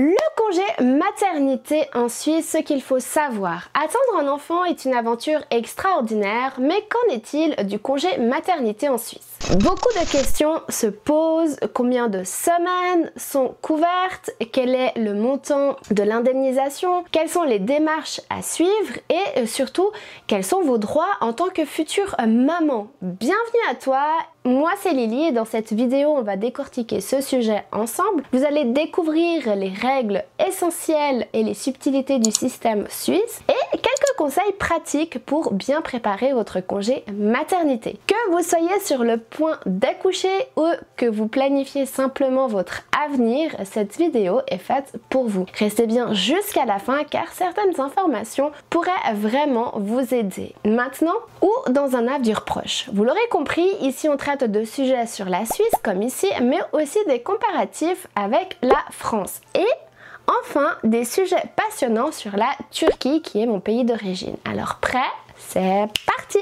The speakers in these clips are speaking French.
Le congé maternité en Suisse, ce qu'il faut savoir. Attendre un enfant est une aventure extraordinaire, mais qu'en est-il du congé maternité en Suisse? Beaucoup de questions se posent. Combien de semaines sont couvertes? Quel est le montant de l'indemnisation? Quelles sont les démarches à suivre? Et surtout, quels sont vos droits en tant que future maman? Bienvenue à toi! Moi c'est Lily et dans cette vidéo on va décortiquer ce sujet ensemble. Vous allez découvrir les règles essentielles et les subtilités du système suisse et quelques conseils pratiques pour bien préparer votre congé maternité. Que vous soyez sur le point d'accoucher ou que vous planifiez simplement votre avenir, cette vidéo est faite pour vous. Restez bien jusqu'à la fin car certaines informations pourraient vraiment vous aider maintenant ou dans un avenir proche. Vous l'aurez compris, ici on traite de sujets sur la Suisse comme ici, mais aussi des comparatifs avec la France. Et enfin, des sujets passionnants sur la Turquie qui est mon pays d'origine. Alors prêt? C'est parti!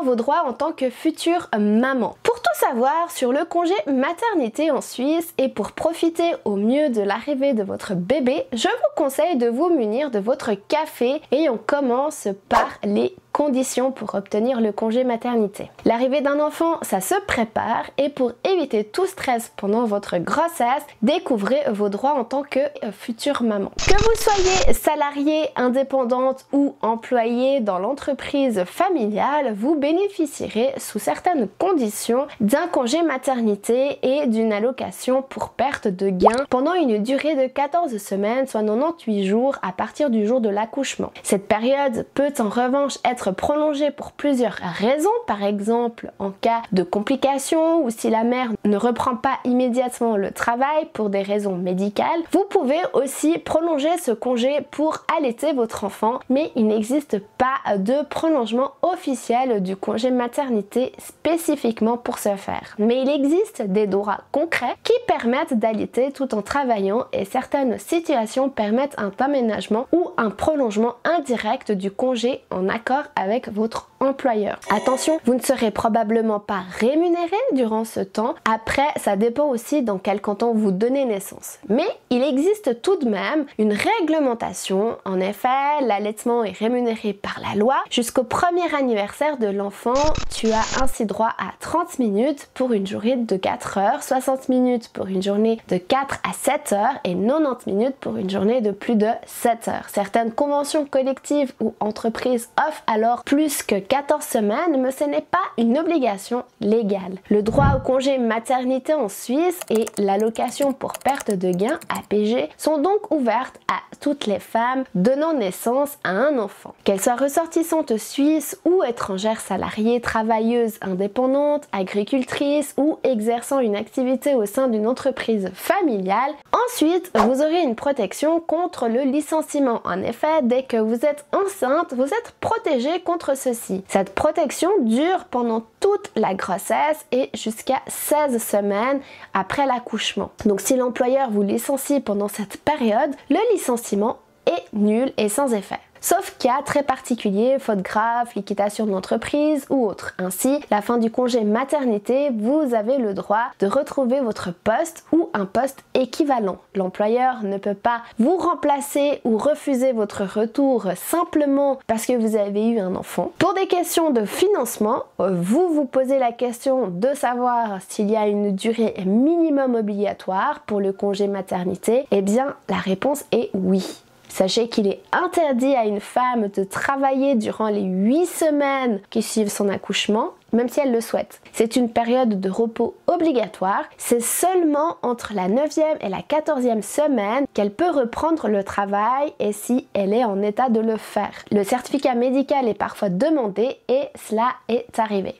Vos droits en tant que future maman. Pour tout savoir sur le congé maternité en Suisse et pour profiter au mieux de l'arrivée de votre bébé, je vous conseille de vous munir de votre café et on commence par les conditions pour obtenir le congé maternité. L'arrivée d'un enfant, ça se prépare et pour éviter tout stress pendant votre grossesse, découvrez vos droits en tant que future maman. Que vous soyez salariée, indépendante ou employée dans l'entreprise familiale, vous bénéficierez sous certaines conditions d'un congé maternité et d'une allocation pour perte de gain pendant une durée de 14 semaines, soit 98 jours à partir du jour de l'accouchement. Cette période peut en revanche être prolongée pour plusieurs raisons, par exemple en cas de complications ou si la mère ne reprend pas immédiatement le travail pour des raisons médicales. Vous pouvez aussi prolonger ce congé pour allaiter votre enfant, mais il n'existe pas de prolongement officiel du congé maternité spécifiquement pour ce faire. Mais il existe des droits concrets qui permettent d'allaiter tout en travaillant et certaines situations permettent un aménagement ou un prolongement indirect du congé en accord avec votre employeur. Attention, vous ne serez probablement pas rémunéré durant ce temps. Après, ça dépend aussi dans quel canton vous donnez naissance. Mais il existe tout de même une réglementation. En effet, l'allaitement est rémunéré par la loi. Jusqu'au premier anniversaire de l'enfant, tu as ainsi droit à 30 minutes pour une journée de 4 heures, 60 minutes pour une journée de 4 à 7 heures et 90 minutes pour une journée de plus de 7 heures. Certaines conventions collectives ou entreprises offrent alors plus que 14 semaines, mais ce n'est pas une obligation légale. Le droit au congé maternité en Suisse et l'allocation pour perte de gain, APG, sont donc ouvertes à toutes les femmes donnant naissance à un enfant. Qu'elles soient ressortissantes suisses ou étrangères salariées, travailleuses indépendantes, agricultrices ou exerçant une activité au sein d'une entreprise familiale. Ensuite, vous aurez une protection contre le licenciement. En effet, dès que vous êtes enceinte, vous êtes protégée contre ceci. Cette protection dure pendant toute la grossesse et jusqu'à 16 semaines après l'accouchement. Donc si l'employeur vous licencie pendant cette période, le licenciement est nul et sans effet. Sauf cas très particuliers, faute grave, liquidation de l'entreprise ou autre. Ainsi, la fin du congé maternité, vous avez le droit de retrouver votre poste ou un poste équivalent. L'employeur ne peut pas vous remplacer ou refuser votre retour simplement parce que vous avez eu un enfant. Pour des questions de financement, vous vous posez la question de savoir s'il y a une durée minimum obligatoire pour le congé maternité. Eh bien, la réponse est oui. Sachez qu'il est interdit à une femme de travailler durant les 8 semaines qui suivent son accouchement, même si elle le souhaite. C'est une période de repos obligatoire. C'est seulement entre la 9e et la 14e semaine qu'elle peut reprendre le travail et si elle est en état de le faire. Le certificat médical est parfois demandé et cela est arrivé.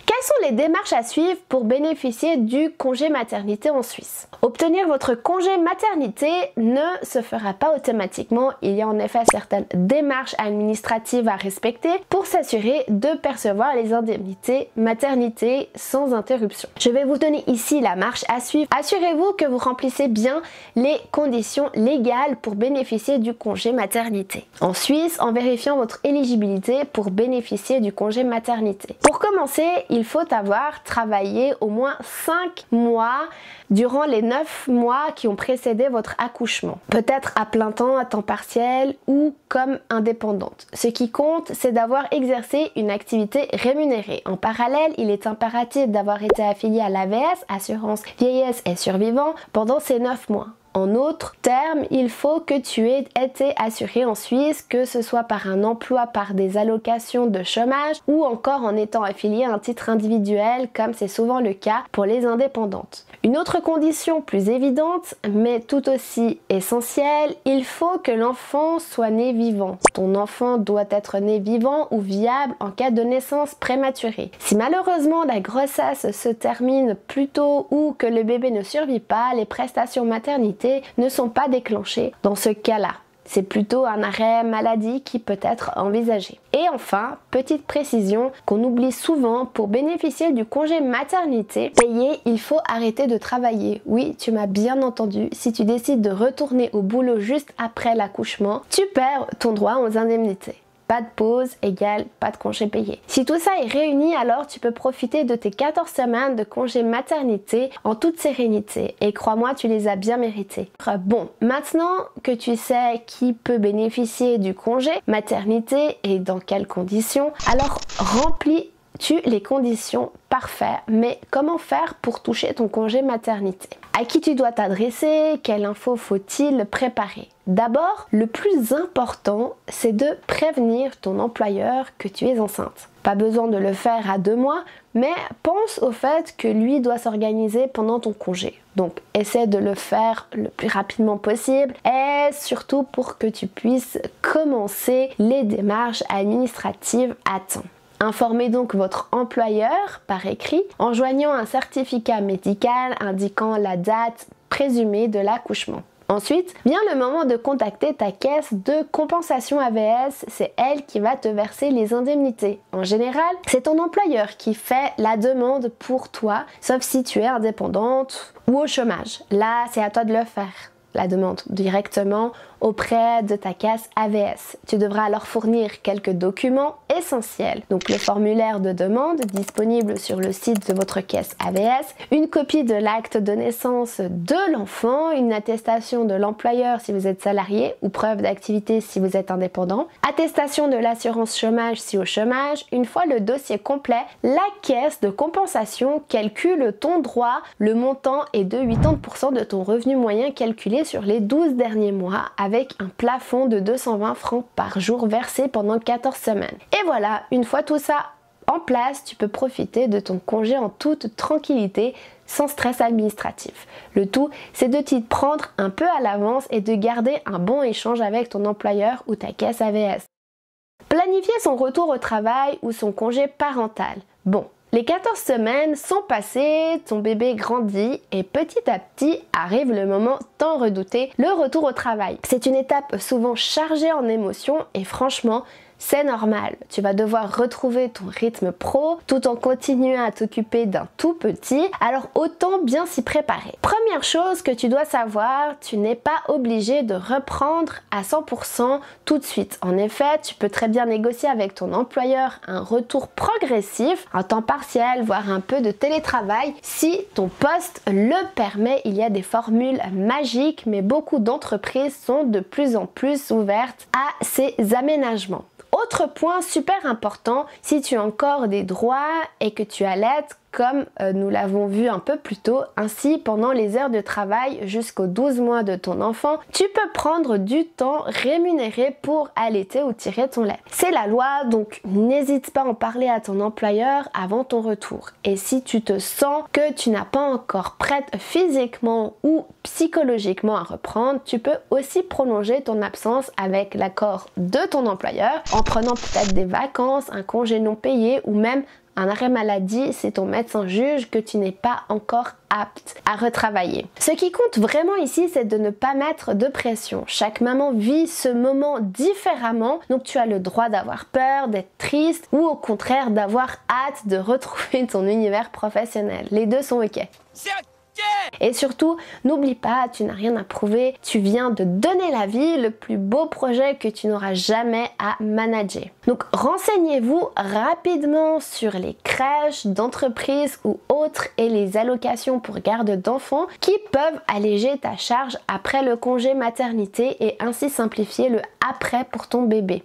Quelles sont les démarches à suivre pour bénéficier du congé maternité en Suisse? Obtenir votre congé maternité ne se fera pas automatiquement. Il y a en effet certaines démarches administratives à respecter pour s'assurer de percevoir les indemnités maternité sans interruption. Je vais vous donner ici la marche à suivre. Assurez-vous que vous remplissez bien les conditions légales pour bénéficier du congé maternité. En Suisse, en vérifiant votre éligibilité pour bénéficier du congé maternité. Pour commencer, il faut avoir travaillé au moins 5 mois durant les 9 mois qui ont précédé votre accouchement. Peut-être à plein temps, à temps partiel ou comme indépendante. Ce qui compte, c'est d'avoir exercé une activité rémunérée. En parallèle, il est impératif d'avoir été affilié à l'AVS, Assurance Vieillesse et Survivant, pendant ces 9 mois. En d'autres termes, il faut que tu aies été assuré en Suisse, que ce soit par un emploi, par des allocations de chômage ou encore en étant affilié à un titre individuel comme c'est souvent le cas pour les indépendantes. Une autre condition plus évidente mais tout aussi essentielle, il faut que l'enfant soit né vivant. Ton enfant doit être né vivant ou viable en cas de naissance prématurée. Si malheureusement la grossesse se termine plus tôt ou que le bébé ne survit pas, les prestations maternité ne sont pas déclenchées dans ce cas-là. C'est plutôt un arrêt maladie qui peut être envisagé. Et enfin, petite précision qu'on oublie souvent, pour bénéficier du congé maternité payé, il faut arrêter de travailler. Oui, tu m'as bien entendu, si tu décides de retourner au boulot juste après l'accouchement, tu perds ton droit aux indemnités. Pas de pause égale pas de congé payé. Si tout ça est réuni, alors tu peux profiter de tes 14 semaines de congé maternité en toute sérénité. Et crois-moi, tu les as bien méritées. Bon, maintenant que tu sais qui peut bénéficier du congé maternité et dans quelles conditions, alors remplis-tu les conditions parfaites. Mais comment faire pour toucher ton congé maternité? À qui tu dois t'adresser? Quelle info faut-il préparer? D'abord, le plus important, c'est de prévenir ton employeur que tu es enceinte. Pas besoin de le faire à 2 mois, mais pense au fait que lui doit s'organiser pendant ton congé. Donc, essaie de le faire le plus rapidement possible et surtout pour que tu puisses commencer les démarches administratives à temps. Informez donc votre employeur par écrit en joignant un certificat médical indiquant la date présumée de l'accouchement. Ensuite, vient le moment de contacter ta caisse de compensation AVS, c'est elle qui va te verser les indemnités. En général, c'est ton employeur qui fait la demande pour toi, sauf si tu es indépendante ou au chômage. Là, c'est à toi de le faire, la demande directement auprès de ta caisse AVS. Tu devras alors fournir quelques documents essentiels. Donc le formulaire de demande disponible sur le site de votre caisse AVS, une copie de l'acte de naissance de l'enfant, une attestation de l'employeur si vous êtes salarié ou preuve d'activité si vous êtes indépendant, attestation de l'assurance chômage si au chômage. Une fois le dossier complet, la caisse de compensation calcule ton droit. Le montant est de 80% de ton revenu moyen calculé sur les 12 derniers mois avec un plafond de 220 francs par jour versé pendant 14 semaines. Et voilà, une fois tout ça en place, tu peux profiter de ton congé en toute tranquillité, sans stress administratif. Le tout, c'est de t'y prendre un peu à l'avance et de garder un bon échange avec ton employeur ou ta caisse AVS. Planifier son retour au travail ou son congé parental. Bon, les 14 semaines sont passées, ton bébé grandit et petit à petit arrive le moment tant redouté, le retour au travail. C'est une étape souvent chargée en émotions et franchement, c'est normal. Tu vas devoir retrouver ton rythme pro tout en continuant à t'occuper d'un tout petit, alors autant bien s'y préparer. Première chose que tu dois savoir, tu n'es pas obligé de reprendre à 100% tout de suite. En effet, tu peux très bien négocier avec ton employeur un retour progressif, un temps partiel, voire un peu de télétravail. Si ton poste le permet, il y a des formules magiques, mais beaucoup d'entreprises sont de plus en plus ouvertes à ces aménagements. Autre point super important, si tu as encore des droits et que tu allaites, comme nous l'avons vu un peu plus tôt, ainsi pendant les heures de travail jusqu'aux 12 mois de ton enfant, tu peux prendre du temps rémunéré pour allaiter ou tirer ton lait. C'est la loi, donc n'hésite pas à en parler à ton employeur avant ton retour. Et si tu te sens que tu n'as pas encore prête physiquement ou psychologiquement à reprendre, tu peux aussi prolonger ton absence avec l'accord de ton employeur en prenant peut-être des vacances, un congé non payé ou même un arrêt maladie si ton médecin juge que tu n'es pas encore apte à retravailler. Ce qui compte vraiment ici, c'est de ne pas mettre de pression. Chaque maman vit ce moment différemment, donc tu as le droit d'avoir peur, d'être triste ou au contraire d'avoir hâte de retrouver ton univers professionnel. Les deux sont ok. Et surtout, n'oublie pas, tu n'as rien à prouver, tu viens de donner la vie, le plus beau projet que tu n'auras jamais à manager. Donc renseignez-vous rapidement sur les crèches, d'entreprises ou autres et les allocations pour garde d'enfants qui peuvent alléger ta charge après le congé maternité et ainsi simplifier le après pour ton bébé.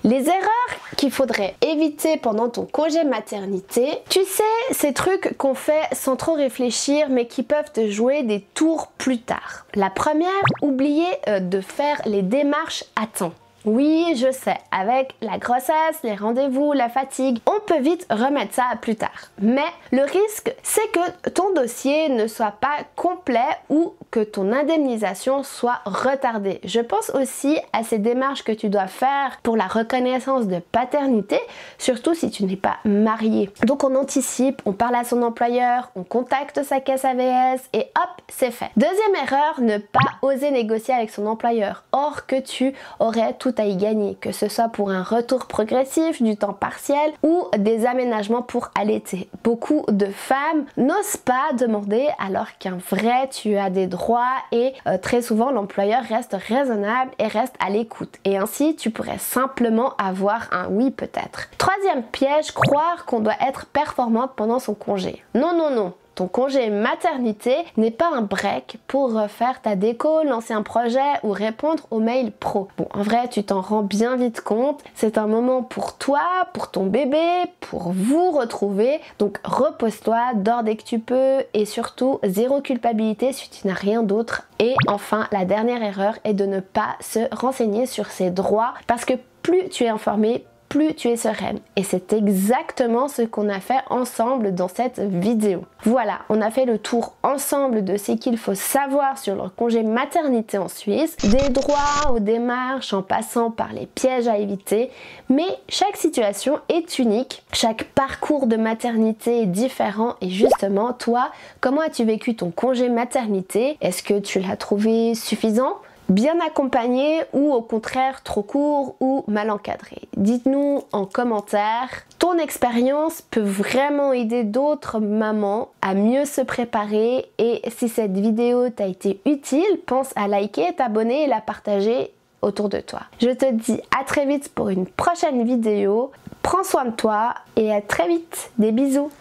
Les erreurs qu'il faudrait éviter pendant ton congé maternité, tu sais, ces trucs qu'on fait sans trop réfléchir mais qui peuvent te jouer des tours plus tard. La première, oubliez de faire les démarches à temps. Oui, je sais, avec la grossesse, les rendez-vous, la fatigue, on peut vite remettre ça à plus tard. Mais le risque, c'est que ton dossier ne soit pas complet ou que ton indemnisation soit retardée. Je pense aussi à ces démarches que tu dois faire pour la reconnaissance de paternité, surtout si tu n'es pas marié. Donc on anticipe, on parle à son employeur, on contacte sa caisse AVS et hop, c'est fait. Deuxième erreur, ne pas oser négocier avec son employeur, or que tu aurais tout à y gagner, que ce soit pour un retour progressif, du temps partiel ou des aménagements pour allaiter. Beaucoup de femmes n'osent pas demander alors qu'un vrai tu as des droits et très souvent l'employeur reste raisonnable et reste à l'écoute et ainsi tu pourrais simplement avoir un oui peut-être. Troisième piège, croire qu'on doit être performante pendant son congé. Non, non, non. Ton congé maternité n'est pas un break pour refaire ta déco, lancer un projet ou répondre aux mails pro. Bon, en vrai, tu t'en rends bien vite compte. C'est un moment pour toi, pour ton bébé, pour vous retrouver. Donc repose-toi, dors dès que tu peux et surtout zéro culpabilité si tu n'as rien d'autre. Et enfin, la dernière erreur est de ne pas se renseigner sur ses droits parce que plus tu es informé, plus tu es sereine. Et c'est exactement ce qu'on a fait ensemble dans cette vidéo. Voilà, on a fait le tour ensemble de ce qu'il faut savoir sur le congé maternité en Suisse, des droits aux démarches en passant par les pièges à éviter, mais chaque situation est unique, chaque parcours de maternité est différent et justement, toi, comment as-tu vécu ton congé maternité? Est-ce que tu l'as trouvé suffisant? Bien accompagné ou au contraire trop court ou mal encadré? Dites-nous en commentaire. Ton expérience peut vraiment aider d'autres mamans à mieux se préparer et si cette vidéo t'a été utile, pense à liker, t'abonner et la partager autour de toi. Je te dis à très vite pour une prochaine vidéo. Prends soin de toi et à très vite. Des bisous.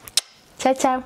Ciao ciao.